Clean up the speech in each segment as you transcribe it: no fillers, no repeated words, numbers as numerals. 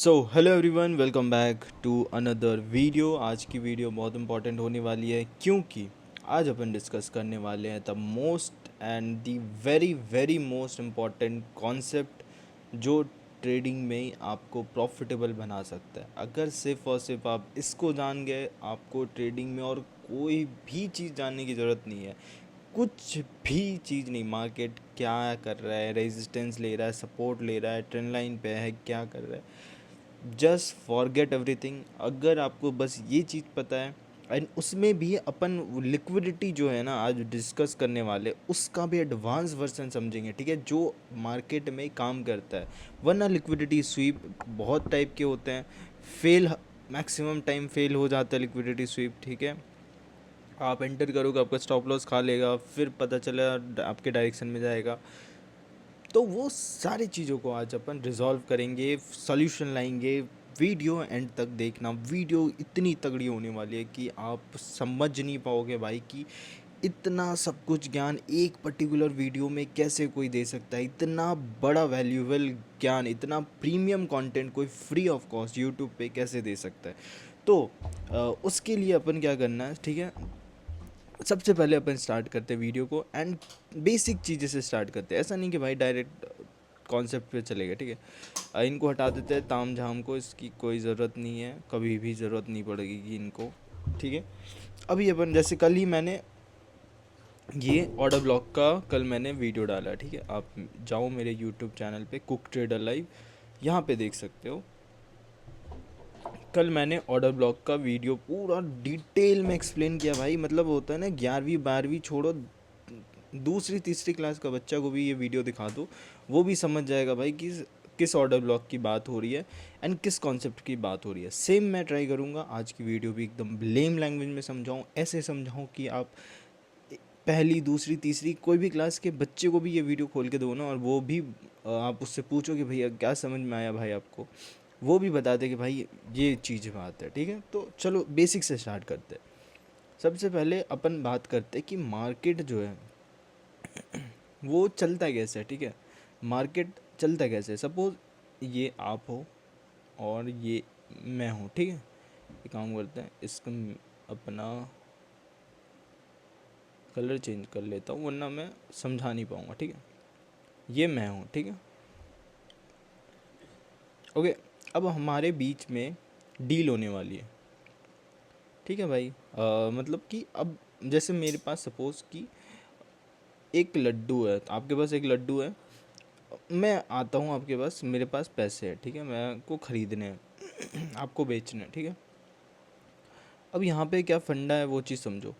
So hello everyone, welcome back to another video. आज की video बहुत इंपॉर्टेंट होने वाली है क्योंकि आज अपन डिस्कस करने वाले हैं the most and the very very most important concept जो ट्रेडिंग में ही आपको प्रॉफिटेबल बना सकता है। अगर सिर्फ और सिर्फ आप इसको जान गए, आपको ट्रेडिंग में और कोई भी चीज़ जानने की ज़रूरत नहीं है। कुछ भी चीज़ नहीं, मार्केट क्या कर रहा है, रेजिस्टेंस ले रहा है, सपोर्ट ले रहा है, ट्रेंड लाइन पे है, क्या कर रहा है, जस्ट फॉरगेट एवरीथिंग। अगर आपको बस ये चीज़ पता है, एंड उसमें भी अपन लिक्विडिटी जो है ना आज डिस्कस करने वाले, उसका भी एडवांस वर्जन समझेंगे, ठीक है, जो मार्केट में काम करता है। वरना लिक्विडिटी स्वीप बहुत टाइप के होते हैं, फेल मैक्सिमम टाइम फेल हो जाता है लिक्विडिटी स्वीप, ठीक है। आप एंटर करोगे, आपका स्टॉप लॉस खा लेगा, फिर पता चला आपके डायरेक्शन में जाएगा। तो वो सारी चीज़ों को आज अपन रिजॉल्व करेंगे, सॉल्यूशन लाएंगे। वीडियो एंड तक देखना, वीडियो इतनी तगड़ी होने वाली है कि आप समझ नहीं पाओगे भाई कि इतना सब कुछ ज्ञान एक पर्टिकुलर वीडियो में कैसे कोई दे सकता है। इतना बड़ा वैल्यूएबल ज्ञान, इतना प्रीमियम कंटेंट कोई फ्री ऑफ कॉस्ट यूट्यूब पे कैसे दे सकता है। तो उसके लिए अपन क्या करना है, ठीक है। सबसे पहले अपन स्टार्ट करते हैं वीडियो को, एंड बेसिक चीज़ें से स्टार्ट करते हैं। ऐसा नहीं कि भाई डायरेक्ट कॉन्सेप्ट पे चलेगा, ठीक है। इनको हटा देते हैं, ताम झाम को, इसकी कोई ज़रूरत नहीं है, कभी भी ज़रूरत नहीं पड़ेगी इनको, ठीक है। अभी अपन जैसे कल ही मैंने ये ऑर्डर ब्लॉक का कल मैंने वीडियो डाला, ठीक है। आप जाओ मेरे यूट्यूब चैनल पे, कुक ट्रेडर लाइव, यहाँ पे देख सकते हो। कल मैंने ऑर्डर ब्लॉक का वीडियो पूरा डिटेल में एक्सप्लेन किया भाई। मतलब होता है ना, 11वीं 12वीं छोड़ो, दूसरी तीसरी क्लास का बच्चा को भी ये वीडियो दिखा दो, वो भी समझ जाएगा भाई कि किस ऑर्डर ब्लॉक की बात हो रही है एंड किस कॉन्सेप्ट की बात हो रही है। सेम मैं ट्राई करूँगा आज की वीडियो भी एकदम लेम लैंग्वेज में समझाऊँ, ऐसे समझाऊँ कि आप पहली दूसरी तीसरी कोई भी क्लास के बच्चे को भी ये वीडियो खोल के दो ना, और वो भी आप उससे पूछो कि भैया क्या समझ में आया भाई आपको, वो भी बता दे कि भाई ये चीज़ बात है, ठीक है। तो चलो बेसिक से स्टार्ट करते हैं। सबसे पहले अपन बात करते हैं कि मार्केट जो है वो चलता कैसे है, ठीक है। मार्केट चलता कैसे है, सपोज ये आप हो और ये मैं हूँ, ठीक है। ये काम करते हैं, इसका अपना कलर चेंज कर लेता हूँ वरना मैं समझा नहीं पाऊँगा, ठीक है। ये मैं हूँ, ठीक है, ओके। अब हमारे बीच में डील होने वाली है, ठीक है भाई। मतलब कि अब जैसे मेरे पास सपोज़ कि एक लड्डू है, तो आपके पास एक लड्डू है, मैं आता हूँ आपके पास, मेरे पास पैसे हैं, ठीक है, मैं को ख़रीदने हैं आपको बेचने हैं, ठीक है। अब यहाँ पे क्या फंडा है वो चीज़ समझो।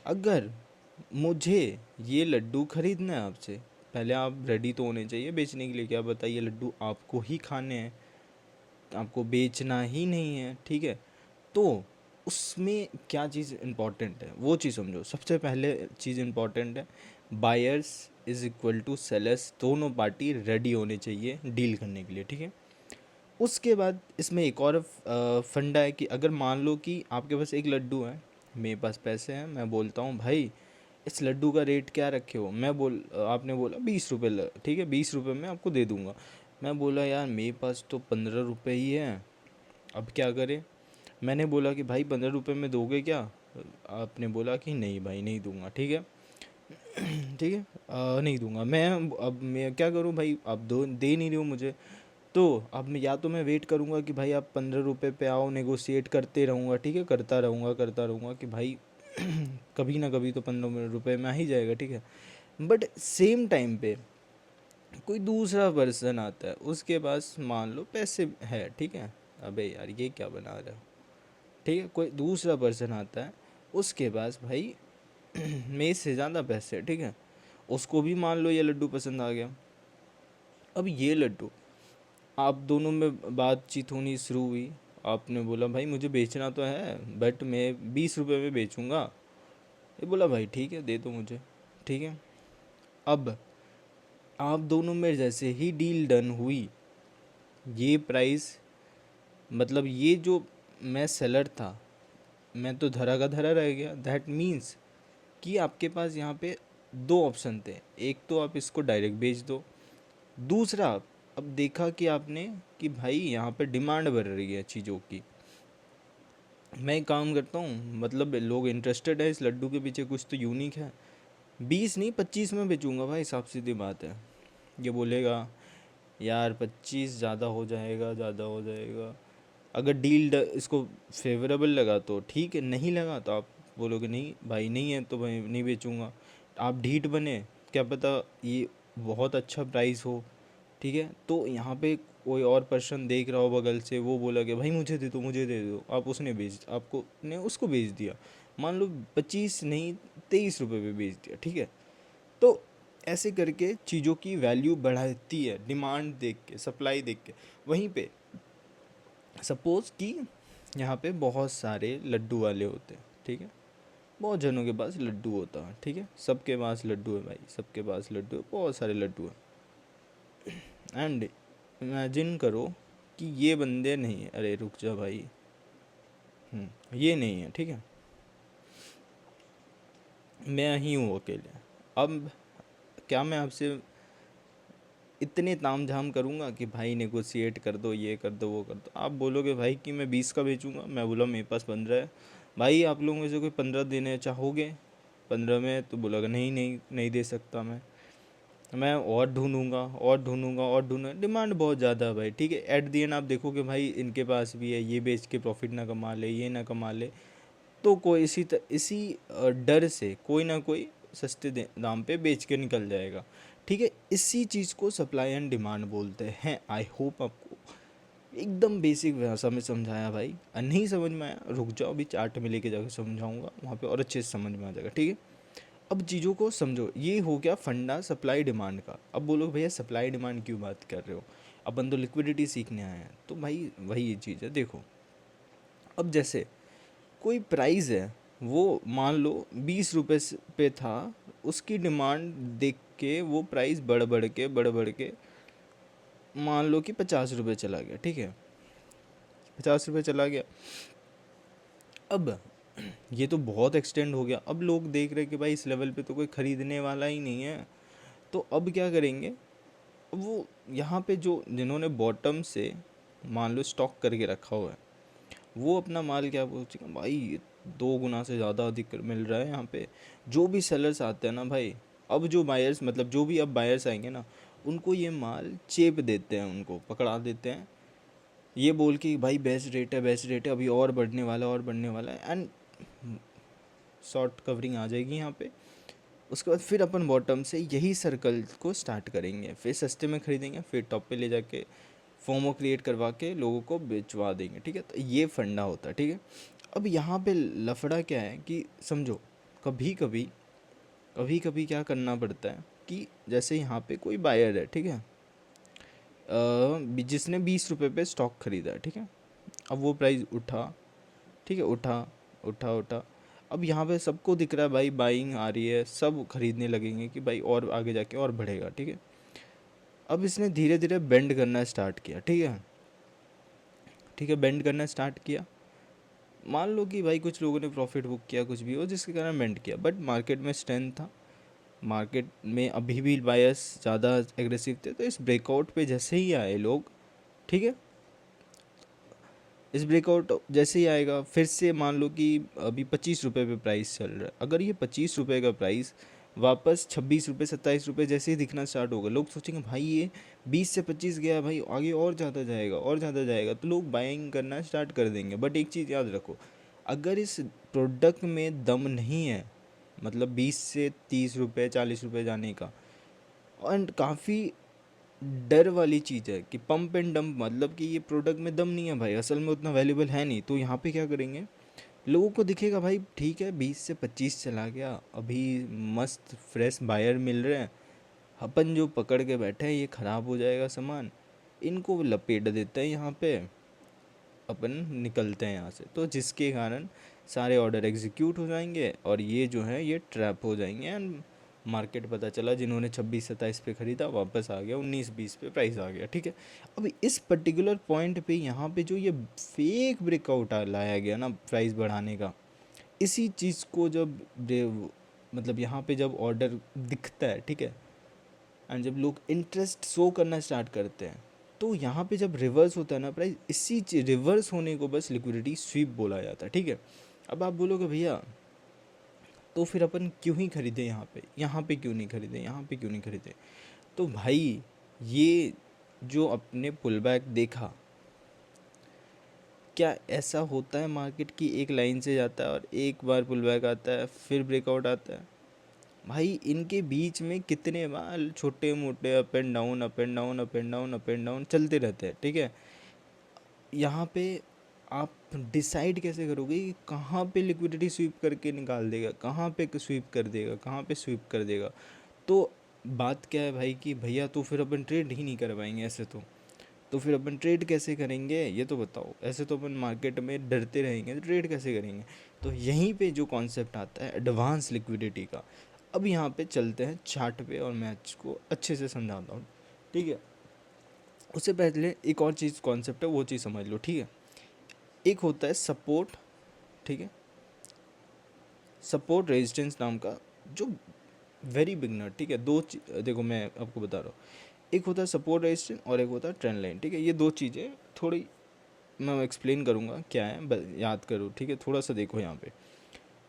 अगर मुझे ये लड्डू ख़रीदना है आपसे, पहले आप रेडी तो होने चाहिए बेचने के लिए। क्या बताइए, लड्डू आपको ही खाने हैं, आपको बेचना ही नहीं है, ठीक है। तो उसमें क्या चीज़ इम्पॉर्टेंट है वो चीज़ समझो। सबसे पहले चीज़ इम्पॉर्टेंट है, buyers is equal to sellers, दोनों पार्टी रेडी होने चाहिए डील करने के लिए, ठीक है। उसके बाद इसमें एक और फंडा है कि अगर मान लो कि आपके पास एक लड्डू है, मेरे पास पैसे हैं, मैं बोलता हूँ भाई इस लड्डू का रेट क्या रखे हो, आपने बोला 20 रुपये, ठीक है, 20 रुपये में आपको दे दूँगा। मैं बोला यार मेरे पास तो 15 रुपये ही है, अब क्या करें। मैंने बोला कि भाई 15 रुपये में दोगे क्या, आपने बोला कि नहीं भाई नहीं दूंगा, ठीक है। ठीक है, नहीं दूंगा मैं। अब मैं क्या करूं भाई, आप दे नहीं रहे हो मुझे, तो अब मैं या तो मैं वेट करूंगा कि भाई आप 15 रुपये पे आओ, नेगोशिएट करते रहूँगा, ठीक है, करता रहूँगा कि भाई कभी ना कभी तो 15 रुपये में आ ही जाएगा, ठीक है। बट सेम टाइम पे कोई दूसरा पर्सन आता है, उसके पास मान लो पैसे है, ठीक है। अबे यार ये क्या बना रहे हो, ठीक है। कोई दूसरा पर्सन आता है, उसके पास भाई मेरे से ज़्यादा पैसे, ठीक है। उसको भी मान लो ये लड्डू पसंद आ गया। अब ये लड्डू, आप दोनों में बातचीत होनी शुरू हुई, आपने बोला भाई मुझे बेचना तो है बट मैं 20 रुपये में बेचूंगा। ये बोला भाई ठीक है दे दो मुझे, ठीक है। अब आप दोनों में जैसे ही डील डन हुई, ये प्राइस, मतलब ये जो मैं सेलर था, मैं तो धरा का धरा रह गया। दैट मीन्स कि आपके पास यहाँ पे दो ऑप्शन थे, एक तो आप इसको डायरेक्ट बेच दो, दूसरा अब देखा कि आपने कि भाई यहाँ पे डिमांड बढ़ रही है चीज़ों की, मैं एक काम करता हूँ, मतलब लोग इंटरेस्टेड है इस लड्डू के पीछे, कुछ तो यूनिक है, 20 नहीं 25 में बेचूंगा भाई, साफ सीधी बात है। ये बोलेगा यार 25 ज़्यादा हो जाएगा, ज़्यादा हो जाएगा। अगर इसको फेवरेबल लगा तो ठीक है, नहीं लगा तो आप बोलोगे नहीं भाई नहीं है तो भाई नहीं बेचूंगा। आप ढीठ बने, क्या पता ये बहुत अच्छा प्राइस हो, ठीक है, तो यहाँ पे कोई और पर्सन देख रहा हो बगल से, वो बोला कि भाई मुझे दे दो, मुझे दे दो, आप उसने बेच आपको ने उसको बेच दिया, मान लो 25 नहीं 23 रुपये पे बेच दिया, ठीक है। तो ऐसे करके चीज़ों की वैल्यू बढ़ाती है डिमांड देख के, सप्लाई देख के। वहीं पे सपोज़ कि यहाँ पे बहुत सारे लड्डू वाले होते हैं, ठीक है, बहुत जनों के पास लड्डू होता है, ठीक है, सबके पास लड्डू है भाई, सबके पास लड्डू है, बहुत सारे लड्डू हैं। एंड इमेजिन करो कि ये बंदे नहीं है, अरे रुक जा भाई, ये नहीं है, ठीक है, मैं ही हूँ अकेले। अब क्या मैं आपसे इतने तामझाम करूँगा कि भाई नेगोशिएट कर दो, ये कर दो, वो कर दो, आप बोलोगे भाई कि मैं 20 का बेचूँगा, मैं बोला मेरे पास 15 है, भाई आप लोगों में से कोई 15 देने चाहोगे 15 में, तो बोलोगे नहीं नहीं नहीं दे सकता मैं और ढूंढूंगा और ढूंढूंगा और ढूंढूंगा, डिमांड बहुत ज़्यादा है भाई, ठीक है। एट दी एंड आप देखोगे भाई इनके पास भी है, ये बेच के प्रॉफिट ना कमा ले, ये ना कमा ले, तो कोई इसी डर से कोई ना कोई सस्ते दाम पे बेच के निकल जाएगा, ठीक है। इसी चीज़ को सप्लाई एंड डिमांड बोलते हैं। आई होप आपको एकदम बेसिक भाषा में समझाया भाई, नहीं समझ में आया रुक जाओ, अभी चार्ट में लेके जाकर समझाऊंगा, वहाँ पे और अच्छे से समझ में आ जाएगा, ठीक है। अब चीज़ों को समझो, ये हो गया फंडा सप्लाई डिमांड का। अब बोलो भैया सप्लाई डिमांड क्यों बात कर रहे हो, अपन तो लिक्विडिटी सीखने आए हैं, तो भाई वही ये चीज़ है। देखो अब जैसे कोई प्राइस है, वो मान लो 20 रुपये पे था, उसकी डिमांड देख के वो प्राइस बढ़ बढ़ के मान लो कि 50 रुपये चला गया, ठीक है, 50 रुपये चला गया। अब ये तो बहुत एक्सटेंड हो गया, अब लोग देख रहे कि भाई इस लेवल पे तो कोई ख़रीदने वाला ही नहीं है, तो अब क्या करेंगे, वो यहाँ पे जो जिन्होंने बॉटम से मान लो स्टॉक करके रखा हुआ है, वो अपना माल क्या पूछेगा, भाई ये 2 गुना से ज़्यादा अधिक मिल रहा है यहाँ पे। जो भी सेलर्स आते हैं ना भाई, अब जो बायर्स मतलब जो भी अब बायर्स आएंगे ना, उनको ये माल चेप देते हैं, उनको पकड़ा देते हैं, ये बोल के भाई बेस्ट रेट है, बेस्ट रेट है, अभी और बढ़ने वाला है, और बढ़ने वाला है, एंड शॉर्ट कवरिंग आ जाएगी यहाँ पे। उसके बाद फिर अपन बॉटम से यही सर्कल को स्टार्ट करेंगे, फिर सस्ते में खरीदेंगे, फिर टॉप पे ले जाके फोमो क्रिएट करवा के लोगों को बेचवा देंगे, ठीक है। तो ये फंडा होता है, ठीक है। अब यहाँ पे लफड़ा क्या है कि समझो, कभी कभी कभी कभी क्या करना पड़ता है कि जैसे यहाँ पे कोई बायर है, ठीक है, जिसने 20 रुपये पे स्टॉक खरीदा है, ठीक है, अब वो प्राइस उठा, ठीक है, उठा उठा उठा, अब यहाँ पे सबको दिख रहा है भाई बाइंग आ रही है, सब खरीदने लगेंगे कि भाई और आगे जाके और बढ़ेगा, ठीक है। अब इसने धीरे धीरे बेंड करना स्टार्ट किया, ठीक है, ठीक है, बेंड करना स्टार्ट किया, मान लो कि भाई कुछ लोगों ने प्रॉफिट बुक किया, कुछ भी हो जिसके कारण बेंड किया, बट मार्केट में स्ट्रेंथ था, मार्केट में अभी भी बायर्स ज़्यादा एग्रेसिव थे, तो इस ब्रेकआउट पे जैसे ही आए लोग, ठीक है, इस ब्रेकआउट जैसे ही आएगा, फिर से मान लो कि अभी 25 रुपये पे प्राइस चल रहा है, अगर ये 25 रुपये का प्राइस वापस 26 रुपये 27 रुपये जैसे ही दिखना स्टार्ट होगा, लोग सोचेंगे भाई ये 20 से 25 गया भाई, आगे और ज़्यादा जाएगा और ज़्यादा जाएगा, तो लोग बाइंग करना स्टार्ट कर देंगे। बट एक चीज़ याद रखो, अगर इस प्रोडक्ट में दम नहीं है, मतलब 20 से 30 रुपये 40 रुपये जाने का, एंड काफ़ी डर वाली चीज़ है कि पंप एंड डंप, मतलब कि ये प्रोडक्ट में दम नहीं है भाई, असल में उतना वैल्यूबल है नहीं, तो यहाँ पे क्या करेंगे, लोगों को दिखेगा भाई ठीक है 20 से 25 चला गया, अभी मस्त फ्रेश बायर मिल रहे हैं, अपन जो पकड़ के बैठे हैं ये ख़राब हो जाएगा सामान, इनको लपेट देते हैं यहाँ पे, अपन निकलते हैं यहाँ से, तो जिसके कारण सारे ऑर्डर एग्जीक्यूट हो जाएंगे और ये जो है ये ट्रैप हो जाएंगे, एंड मार्केट पता चला जिन्होंने 26-27 पे ख़रीदा वापस आ गया 19-20 पे प्राइस आ गया, ठीक है। अब इस पर्टिकुलर पॉइंट पे यहाँ पे जो ये फेक ब्रेकआउट लाया गया ना प्राइस बढ़ाने का, इसी चीज़ को जब मतलब यहाँ पे जब ऑर्डर दिखता है, ठीक है, एंड जब लोग इंटरेस्ट शो करना स्टार्ट करते हैं, तो यहाँ पे जब रिवर्स होता है ना प्राइस, इसी रिवर्स होने को बस लिक्विडिटी स्वीप बोला जाता है, ठीक है। अब आप बोलोगे भैया तो फिर अपन क्यों ही खरीदे यहाँ पे क्यों नहीं खरीदे, यहाँ पे क्यों नहीं खरीदे। तो भाई ये जो अपने पुल बैक देखा, क्या ऐसा होता है मार्केट की एक लाइन से जाता है और एक बार पुल बैक आता है फिर ब्रेकआउट आता है? भाई इनके बीच में कितने बार छोटे मोटे up and down up and down up and down up and down चलते रहते हैं, ठीक है। यहाँ पे आप डिसाइड कैसे करोगे कि कहाँ पे लिक्विडिटी स्वीप करके निकाल देगा, कहाँ पे स्वीप कर देगा, कहाँ पे स्वीप कर देगा। तो बात क्या है भाई कि भैया तो फिर अपन ट्रेड ही नहीं कर पाएंगे ऐसे तो फिर अपन ट्रेड कैसे करेंगे ये तो बताओ। ऐसे तो अपन मार्केट में डरते रहेंगे तो ट्रेड कैसे करेंगे। तो यहीं पे जो कॉन्सेप्ट आता है एडवांस लिक्विडिटी का। अब यहाँ पे चलते हैं चार्ट पे और मैं को अच्छे से समझाता हूँ, ठीक है। उससे पहले एक और चीज़ कॉन्सेप्ट है, वो चीज़ समझ लो, ठीक है। एक होता है सपोर्ट, ठीक है, सपोर्ट रेजिस्टेंस नाम का, जो वेरी बिगनर, ठीक है। देखो मैं आपको बता रहा हूँ, एक होता है सपोर्ट रेजिस्टेंस और एक होता है ट्रेंड लाइन, ठीक है। ये दो चीज़ें थोड़ी मैं एक्सप्लेन करूँगा क्या है, याद करो, ठीक है। थोड़ा सा देखो यहाँ पे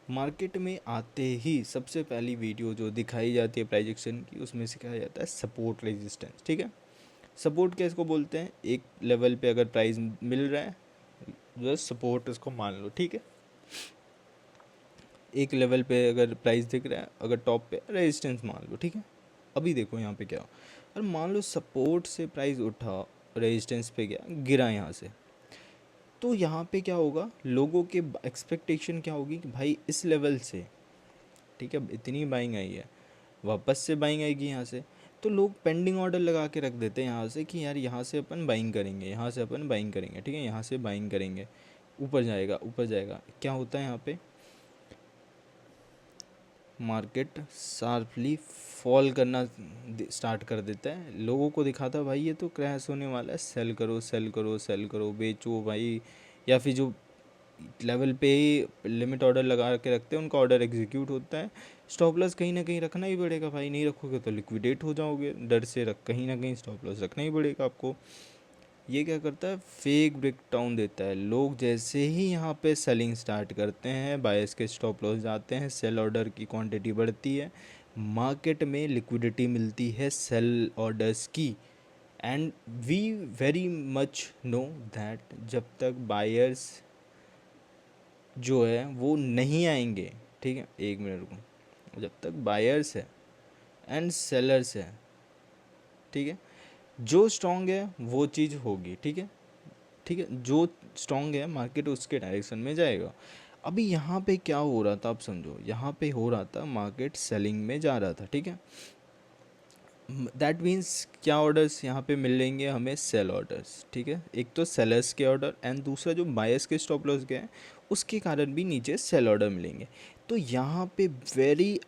मार्केट में आते ही सबसे पहली वीडियो जो दिखाई जाती है प्राइस एक्शन की, उसमें सिखाया जाता है सपोर्ट रेजिस्टेंस, ठीक है। सपोर्ट क्या इसको बोलते हैं, एक लेवल पे अगर प्राइस मिल रहा है बस सपोर्ट इसको मान लो, ठीक है। एक लेवल पे अगर प्राइस दिख रहा है, अगर टॉप पे रेजिस्टेंस मान लो, ठीक है। अभी देखो यहाँ पे क्या, और मान लो सपोर्ट से प्राइस उठा, रेजिस्टेंस पे गया, गिरा यहाँ से, तो यहाँ पे क्या होगा, लोगों के एक्सपेक्टेशन क्या होगी कि भाई इस लेवल से, ठीक है, इतनी बाइंग आई है, वापस से बाइंग आएगी यहाँ से, तो लोग पेंडिंग ऑर्डर लगा के रख देते हैं यहाँ से कि यार यहाँ से अपन बाइंग करेंगे, यहाँ से अपन बाइंग करेंगे, ठीक है, यहाँ से बाइंग करेंगे, ऊपर जाएगा ऊपर जाएगा। क्या होता है यहाँ पे, मार्केट शार्पली फॉल करना स्टार्ट कर देता है, लोगों को दिखाता है भाई ये तो क्रैश होने वाला है, सेल करो सेल करो सेल करो, बेचो भाई। या फिर जो लेवल पे ही लिमिट ऑर्डर लगा के रखते हैं उनका ऑर्डर एग्जीक्यूट होता है। स्टॉप लॉस कहीं ना कहीं रखना ही पड़ेगा भाई, नहीं रखोगे तो लिक्विडेट हो जाओगे, डर से रख, कहीं ना कहीं स्टॉप लॉस रखना ही पड़ेगा आपको। ये क्या करता है, फेक ब्रेक डाउन देता है। लोग जैसे ही यहाँ पे सेलिंग स्टार्ट करते हैं, बायर्स के स्टॉप लॉस जाते हैं, सेल ऑर्डर की क्वांटिटी बढ़ती है, मार्केट में लिक्विडिटी मिलती है सेल ऑर्डर्स की। And we very much know that जब तक बायर्स जो है वो नहीं आएंगे, ठीक है, एक मिनट रुको, जब तक बायर्स है एंड सेलर्स है, ठीक है, जो स्ट्रॉन्ग है वो चीज़ होगी, ठीक है, ठीक है, जो स्ट्रॉन्ग है मार्केट उसके डायरेक्शन में जाएगा। अभी यहाँ पे क्या हो रहा था आप समझो, यहाँ पे हो रहा था मार्केट सेलिंग में जा रहा था, ठीक है। दैट मीन्स क्या ऑर्डर्स यहाँ पे मिलेंगे हमें, सेल ऑर्डर्स, ठीक है। एक तो सेलर्स के ऑर्डर एंड दूसरा जो बायर्स के स्टॉप लॉस गए हैं उसके कारण भी नीचे सेल ऑर्डर मिलेंगे। तो यहाँ पे वेरी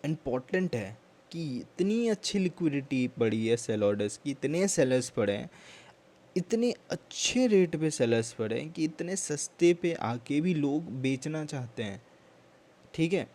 इम्पॉर्टेंट है कि इतनी अच्छी लिक्विडिटी पड़ी है सेल ऑर्डर्स की, इतने सेलर्स पड़े हैं, इतने अच्छे रेट पे सेलर्स पड़े हैं कि इतने सस्ते पे आके भी लोग बेचना चाहते हैं, ठीक है।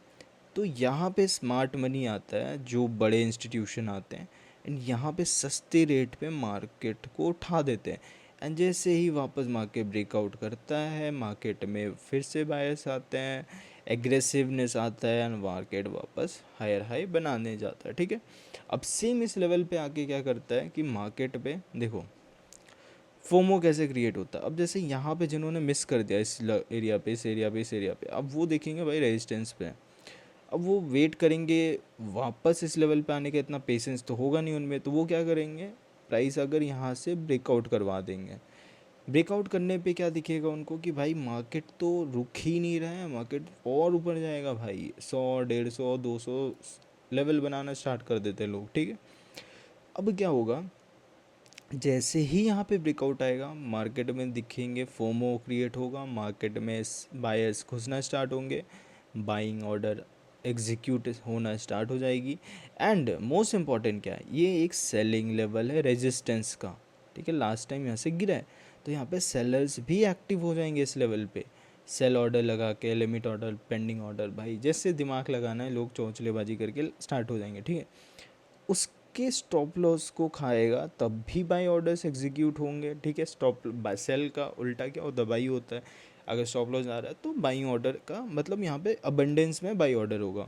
तो यहाँ पे स्मार्ट मनी आता है, जो बड़े इंस्टीट्यूशन आते हैं एंड यहाँ पे सस्ते रेट पे मार्केट को उठा देते हैं। एंड जैसे ही वापस मार्केट ब्रेकआउट करता है, मार्केट में फिर से बायर्स आते हैं, एग्रेसिवनेस आता है एंड मार्केट वापस हायर हाई बनाने जाता है, ठीक है। अब सेम इस लेवल पे आके क्या करता है कि मार्केट पे देखो फोमो कैसे क्रिएट होता है। अब जैसे यहाँ पे जिन्होंने मिस कर दिया इस एरिया पे, इस एरिया पे, इस एरिया पे, अब वो देखेंगे भाई रेजिस्टेंस पे, अब वो वेट करेंगे वापस इस लेवल पे आने का, इतना पेशेंस तो होगा नहीं उनमें, तो वो क्या करेंगे, प्राइस अगर यहाँ से ब्रेकआउट करवा देंगे, ब्रेकआउट करने पे क्या दिखेगा उनको कि भाई मार्केट तो रुक ही नहीं रहा है, मार्केट और ऊपर जाएगा भाई, 100 150 200 लेवल बनाना स्टार्ट कर देते हैं लोग, ठीक है। अब क्या होगा, जैसे ही यहाँ पे ब्रेकआउट आएगा मार्केट में दिखेंगे, फोमो क्रिएट होगा, मार्केट में बायर्स घुसना स्टार्ट होंगे, बाइंग ऑर्डर एग्जीक्यूट होना स्टार्ट हो जाएगी। एंड मोस्ट इम्पॉर्टेंट क्या है, ये एक सेलिंग लेवल है रेजिस्टेंस का, ठीक है। लास्ट टाइम यहाँ से गिरा है तो यहाँ पे सेलर्स भी एक्टिव हो जाएंगे इस लेवल पे, सेल ऑर्डर लगा के, लिमिट ऑर्डर, पेंडिंग ऑर्डर, भाई जैसे दिमाग लगाना है लोग चौंचलेबाजी करके स्टार्ट हो जाएंगे, ठीक है। उसके उसके स्टॉप लॉस को खाएगा तब भी बाई ऑर्डर्स एग्जीक्यूट होंगे, ठीक है। स्टॉप सेल का उल्टा क्या होता है, बाई होता है। अगर स्टॉप लॉस आ रहा है तो बाई ऑर्डर का मतलब यहाँ पे अबंडेंस में बाई ऑर्डर होगा।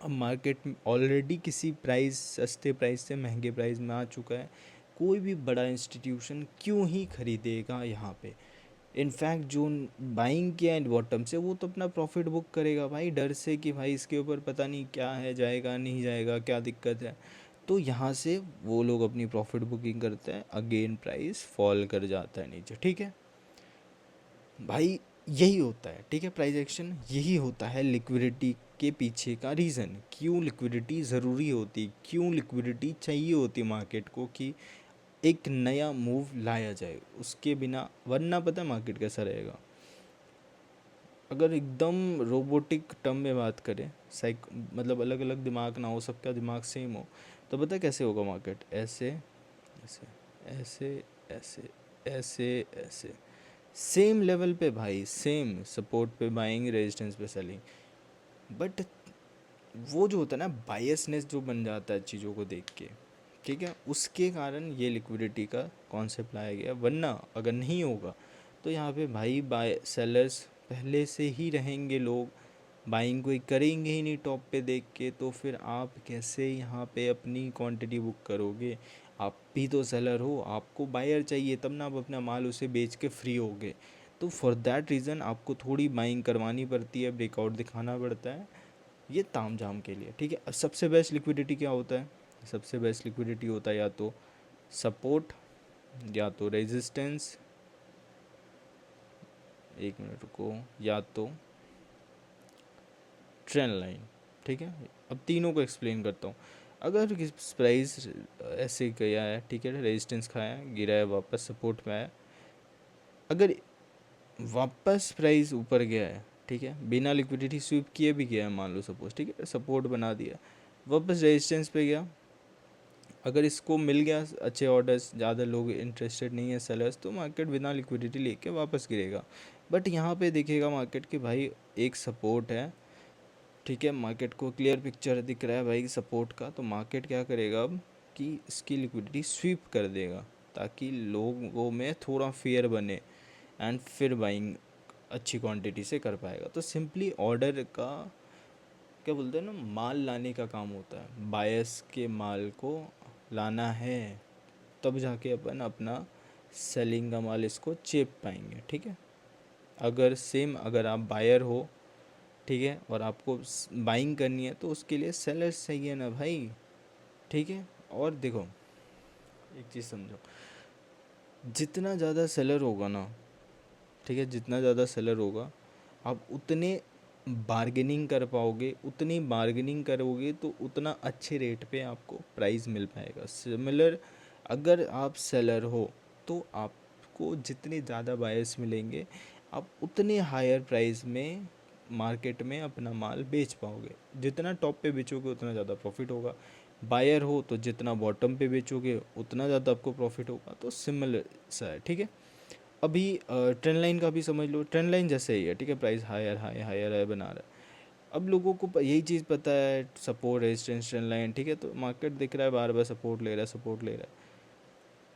अब मार्केट ऑलरेडी किसी प्राइस, सस्ते प्राइस से महंगे प्राइस में आ चुका है, कोई भी बड़ा इंस्टीट्यूशन क्यों ही खरीदेगा यहाँ पे। इनफैक्ट जो बाइंग किया एंड बॉटम से वो तो अपना प्रॉफिट बुक करेगा भाई, डर से कि भाई इसके ऊपर पता नहीं क्या है, जाएगा नहीं जाएगा, क्या दिक्कत है। तो यहाँ से वो लोग अपनी प्रॉफिट बुकिंग करते हैं, अगेन प्राइस फॉल कर जाता है नीचे, ठीक है भाई। यही होता है, ठीक है, प्राइस एक्शन यही होता है लिक्विडिटी के पीछे का रीज़न। क्यों लिक्विडिटी ज़रूरी होती, क्यों लिक्विडिटी चाहिए होती मार्केट को कि एक नया मूव लाया जाए, उसके बिना वरना पता है मार्केट कैसा रहेगा। अगर एकदम रोबोटिक टर्म में बात करें, मतलब अलग अलग दिमाग ना हो, सबका दिमाग सेम हो, तो पता है कैसे होगा मार्केट, ऐसे ऐसे ऐसे ऐसे ऐसे ऐसे सेम लेवल पे भाई, सेम सपोर्ट पे बाइंग, रेजिस्टेंस पे सेलिंग। बट वो जो होता है ना बायसनेस जो बन जाता है चीज़ों को देख के, ठीक है, उसके कारण ये लिक्विडिटी का कॉन्सेप्ट लाया गया। वरना अगर नहीं होगा तो यहाँ पे भाई बाय सेलर्स पहले से ही रहेंगे, लोग बाइंग कोई करेंगे ही नहीं टॉप पे देख के, तो फिर आप कैसे यहाँ पे अपनी क्वांटिटी बुक करोगे। आप भी तो सेलर हो, आपको बायर चाहिए तब ना आप अपना माल उसे बेच के फ्री होगे। तो फॉर दैट रीज़न आपको थोड़ी बाइंग करवानी पड़ती है, ब्रेकआउट दिखाना पड़ता है, ये ताम झाम के लिए, ठीक है। सबसे बेस्ट लिक्विडिटी क्या होता है, सबसे बेस्ट लिक्विडिटी होता है या तो सपोर्ट या तो रेजिस्टेंस, एक मिनट रुको, या तो ट्रेंड लाइन, ठीक है। अब तीनों को एक्सप्लेन करता हूँ। अगर किस प्राइस ऐसे गया है, ठीक है, रेजिस्टेंस खाया है, गिरा है, वापस सपोर्ट में आया, अगर वापस प्राइस ऊपर गया है, ठीक है, बिना लिक्विडिटी स्वीप किए भी गया है, मान लो सपोज, ठीक है, सपोर्ट बना दिया, वापस रेजिस्टेंस पे गया, अगर इसको मिल गया अच्छे ऑर्डर्स, ज़्यादा लोग इंटरेस्टेड नहीं है सेलर्स, तो मार्केट बिना लिक्विडिटी लेके वापस गिरेगा। बट यहाँ पे देखिएगा मार्केट कि भाई एक सपोर्ट है, ठीक है, मार्केट को क्लियर पिक्चर दिख रहा है भाई सपोर्ट का, तो मार्केट क्या करेगा अब कि इसकी लिक्विडिटी स्वीप कर देगा ताकि लोगों में थोड़ा फेयर बने एंड फिर बाइंग अच्छी क्वांटिटी से कर पाएगा। तो सिंपली ऑर्डर का क्या बोलते हैं ना, माल लाने का काम होता है, बायस के माल को लाना है, तब जाके अपन अपना सेलिंग का माल इसको चेप पाएंगे, ठीक है। अगर सेम अगर आप बायर हो, ठीक है, और आपको बाइंग करनी है तो उसके लिए सेलर्स चाहिए ना भाई, ठीक है। और देखो एक चीज़ समझो, जितना ज़्यादा सेलर होगा ना, ठीक है, जितना ज़्यादा सेलर होगा आप उतने बार्गेनिंग कर पाओगे, उतनी बार्गेनिंग करोगे तो उतना अच्छे रेट पे आपको प्राइस मिल पाएगा। सिमिलर अगर आप सेलर हो तो आपको जितने ज़्यादा बायर्स मिलेंगे आप उतने हायर प्राइस में मार्केट में अपना माल बेच पाओगे। जितना टॉप पे बेचोगे उतना ज़्यादा प्रॉफिट होगा। बायर हो तो जितना बॉटम पे बेचोगे उतना ज़्यादा आपको प्रॉफिट होगा। तो सिमिलर सा है, ठीक है। अभी ट्रेंड लाइन का भी समझ लो, ट्रेंड लाइन जैसे ही है, ठीक है, price higher high higher high बना रहा है। अब लोगों को यही चीज़ पता है, सपोर्ट रेजिस्टेंस ट्रेंड लाइन, ठीक है, तो मार्केट दिख रहा है बार बार सपोर्ट ले रहा है, सपोर्ट ले रहा है।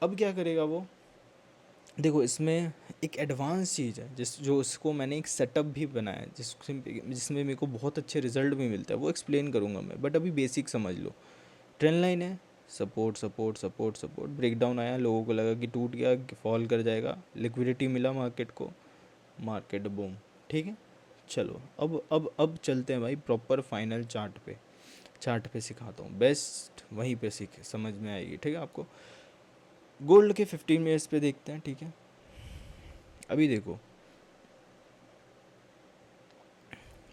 अब क्या करेगा वो, देखो इसमें एक एडवांस चीज़ है जो उसको मैंने एक सेटअप भी बनाया है जिसमें मेरे को बहुत अच्छे रिजल्ट भी मिलता है, वो एक्सप्लेन करूँगा मैं, बट अभी बेसिक समझ लो। ट्रेंड लाइन है, support support support support, breakdown आया, लोगों को लगा कि टूट गया, फॉल कर जाएगा, लिक्विडिटी मिला मार्केट को, मार्केट बूम, ठीक है। चलो अब चलते हैं भाई प्रॉपर फाइनल चार्ट पे, चार्ट पे सिखाता हूँ बेस्ट, वहीं पे सीख समझ में आएगी, ठीक है आपको। गोल्ड के 15 मिनट्स पे देखते हैं, ठीक है। अभी देखो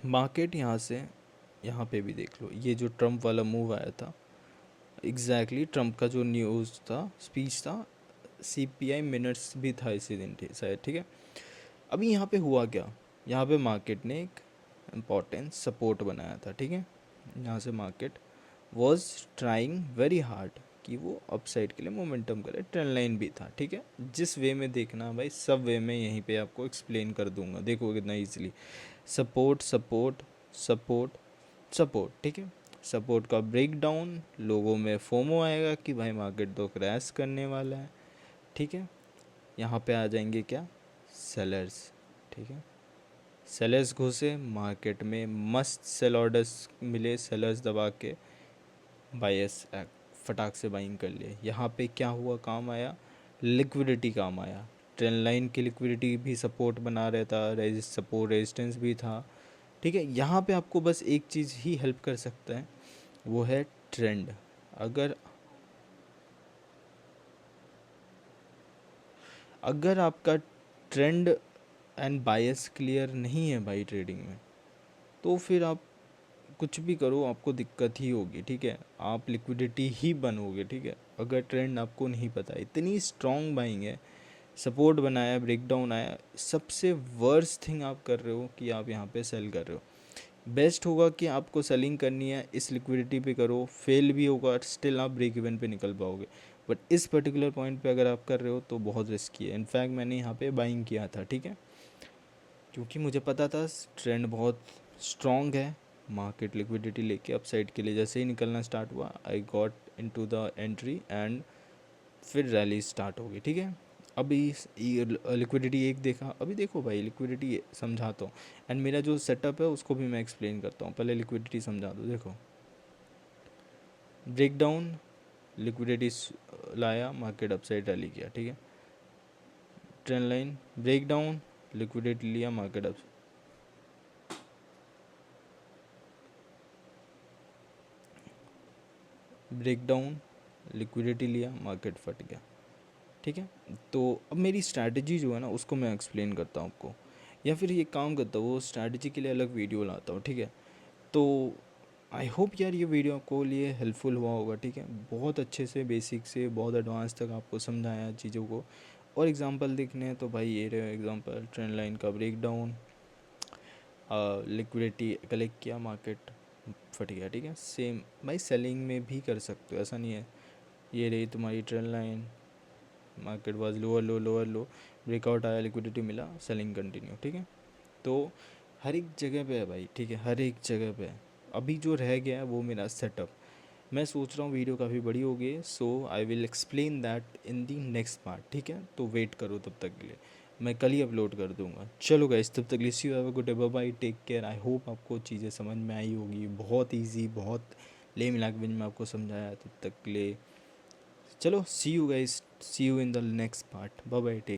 मार्केट यहाँ से यहाँ पे भी देख लो, ये जो ट्रम्प वाला मूव आया था, एग्जैक्टली ट्रम्प का जो न्यूज़ था, स्पीच था, सीपीआई मिनट्स भी था इसी दिन शायद, ठीक है। अभी यहाँ पे हुआ क्या, यहाँ पे मार्केट ने एक इम्पॉर्टेंट सपोर्ट बनाया था, ठीक है। यहाँ से market was trying very hard कि वो अपसाइड के लिए मोमेंटम करे, ट्रेंड लाइन भी था, ठीक है। जिस वे में देखना भाई सब वे में यहीं पे आपको एक्सप्लेन कर दूंगा, देखो कितना easily, support support support support, ठीक है। सपोर्ट का ब्रेक डाउन, लोगों में फोमो आएगा कि भाई मार्केट तो क्रैश करने वाला है, ठीक है। यहाँ पे आ जाएंगे क्या, सेलर्स, ठीक है। सेलर्स घुसे मार्केट में, मस्त सेल ऑर्डर्स मिले, सेलर्स दबा के बायर्स फटाक से बाइंग कर लिए। यहाँ पे क्या हुआ, काम आया, लिक्विडिटी काम आया। ट्रेंड लाइन की लिक्विडिटी भी सपोर्ट बना रहता, सपोर्ट रेजिस्टेंस भी था, ठीक है। यहाँ पे आपको बस एक चीज़ ही हेल्प कर सकता है, वो है ट्रेंड। अगर अगर आपका ट्रेंड एंड बायस क्लियर नहीं है भाई ट्रेडिंग में, तो फिर आप कुछ भी करो आपको दिक्कत ही होगी, ठीक है। आप लिक्विडिटी ही बनोगे, ठीक है। अगर ट्रेंड आपको नहीं पता, इतनी स्ट्रॉन्ग बाइंग है, सपोर्ट बनाया, ब्रेकडाउन आया, सबसे वर्स्ट थिंग आप कर रहे हो कि आप यहाँ पे सेल कर रहे हो। बेस्ट होगा कि आपको सेलिंग करनी है, इस लिक्विडिटी पे करो, फेल भी होगा स्टिल आप ब्रेक इवन पे निकल पाओगे। बट इस पर्टिकुलर पॉइंट पे अगर आप कर रहे हो तो बहुत रिस्की है। इनफैक्ट मैंने यहाँ पे बाइंग किया था, ठीक है, क्योंकि मुझे पता था ट्रेंड बहुत स्ट्रॉन्ग है। मार्केट लिक्विडिटी लेके अपसाइड के लिए जैसे ही निकलना स्टार्ट हुआ, I got into the entry and फिर रैली स्टार्ट हो गई, ठीक है। अभी लिक्विडिटी एक देखा, अभी देखो भाई लिक्विडिटी समझाता हूँ, एंड मेरा जो सेटअप है उसको भी मैं एक्सप्लेन करता हूँ। पहले लिक्विडिटी समझा दो। देखो, ब्रेक डाउन, लिक्विडिटी लाया, मार्केट अपसाइड रैली किया, ठीक है। Trend line, break down, liquidity लिया, market up, break down, liquidity लिया, मार्केट फट गया, ठीक है। तो अब मेरी स्ट्रैटेजी जो है ना उसको मैं एक्सप्लेन करता हूँ आपको, या फिर ये काम करता हूँ, वो स्ट्रैटेजी के लिए अलग वीडियो लाता हूँ, ठीक है। तो आई होप यार ये वीडियो आपको लिए हेल्पफुल हुआ होगा, ठीक है। बहुत अच्छे से बेसिक से बहुत एडवांस तक आपको समझाया चीज़ों को, और एग्जांपल देखने हैं तो भाई ये रहे एग्जांपल, ट्रेंड लाइन का ब्रेक डाउन, लिक्विडिटी कलेक्ट किया, मार्केट फट गया, ठीक है। सेम भाई सेलिंग में भी कर सकते हो, ऐसा नहीं है। ये रही तुम्हारी trend line, market was lower low lower low, breakout आया, लिक्विडिटी मिला, सेलिंग कंटिन्यू, ठीक है। तो हर एक जगह पे है भाई, ठीक है, हर एक जगह पे है। अभी जो रह गया है वो मेरा सेटअप, मैं सोच रहा हूँ वीडियो काफ़ी बड़ी हो गई है, so I will explain that in the next part, ठीक है। तो वेट करो तब तक के लिए, मैं कल ही अपलोड कर दूंगा। चलो गाइस, तब तक के लिए see you, have a good day, bye bye, take care. I hope आपको चीज़ें समझ में आई होगी, बहुत ईजी, बहुत ले मिला के में आपको समझाया। तब तक के लिए चलो, see you guys, see you in the next part, bye bye, take.